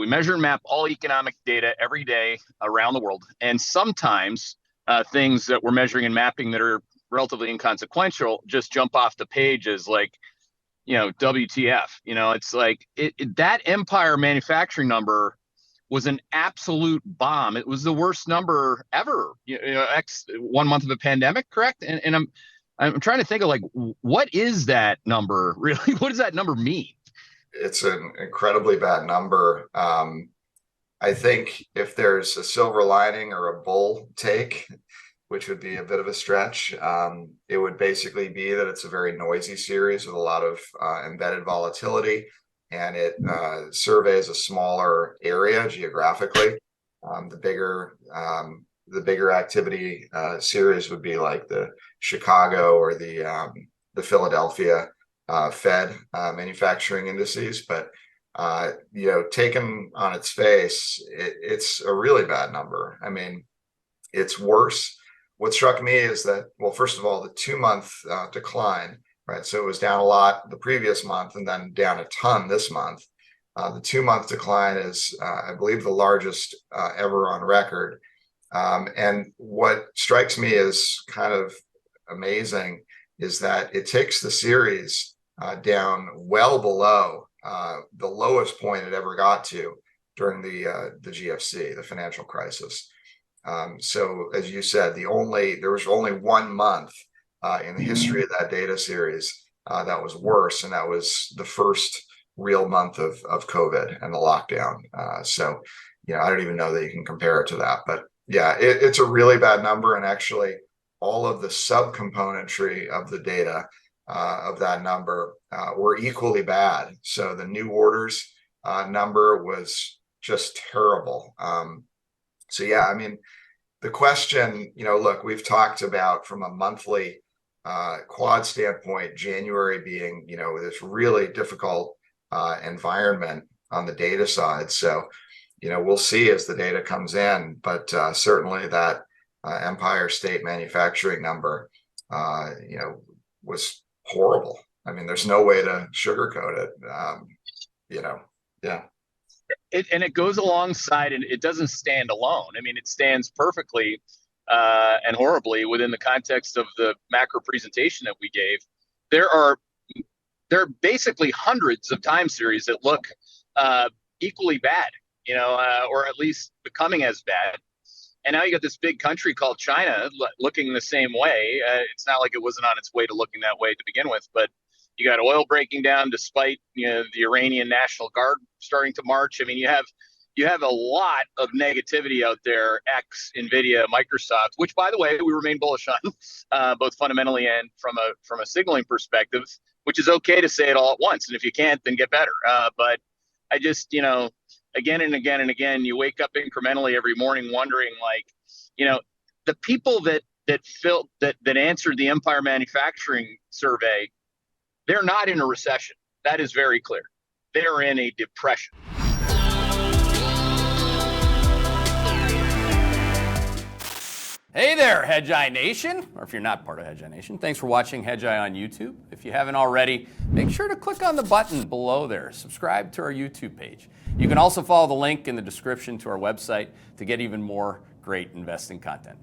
measure and map all economic data every day around the world. And sometimes things that we're measuring and mapping that are relatively inconsequential just jump off the page as like, WTF. It's like that Empire manufacturing number was an absolute bomb. It was the worst number ever. X 1 month of a pandemic, correct? And I'm trying to think of like, what is that number really? What does that number mean? It's an incredibly bad number. I think if there's a silver lining or a bull take, which would be a bit of a stretch, it would basically be that it's a very noisy series with a lot of embedded volatility, and it surveys a smaller area geographically. The bigger activity series would be like the Chicago or the Philadelphia Fed manufacturing indices, but taken on its face, it's a really bad number. I mean, it's worse. What struck me is that, well, first of all, the 2-month decline, right? So it was down a lot the previous month and then down a ton this month. The 2-month decline is, I believe, the largest ever on record. And what strikes me as kind of amazing is that it takes the series down well below the lowest point it ever got to during the GFC, the financial crisis. So as you said, there was only 1 month in the history of that data series that was worse, and that was the first real month of COVID and the lockdown. So I don't even know that you can compare it to that, but yeah, it's a really bad number, and actually all of the subcomponentry of the data of that number were equally bad. So the new orders number was just terrible. So yeah, I mean, the question, look, we've talked about from a monthly quad standpoint, January being, this really difficult environment on the data side. So, we'll see as the data comes in, but certainly that Empire State manufacturing number, was horrible. I mean, there's no way to sugarcoat it. Yeah. And it goes alongside, and it doesn't stand alone. I mean, it stands perfectly and horribly within the context of the macro presentation that we gave. There are basically hundreds of time series that look equally bad, or at least becoming as bad. And now you got this big country called China looking the same way. It's not like it wasn't on its way to looking that way to begin with, but you got oil breaking down despite the Iranian National Guard starting to march. I mean, you have a lot of negativity out there. X, Nvidia, Microsoft, which by the way we remain bullish on, both fundamentally and from a signaling perspective. Which is okay to say it all at once, and if you can't, then get better. But I just again and again and again, you wake up incrementally every morning wondering, like, the people that answered the Empire Manufacturing Survey. They're not in a recession. That is very clear. They're in a depression. Hey there, Hedgeye Nation, or if you're not part of Hedgeye Nation, thanks for watching Hedgeye on YouTube. If you haven't already, make sure to click on the button below there. Subscribe to our YouTube page. You can also follow the link in the description to our website to get even more great investing content.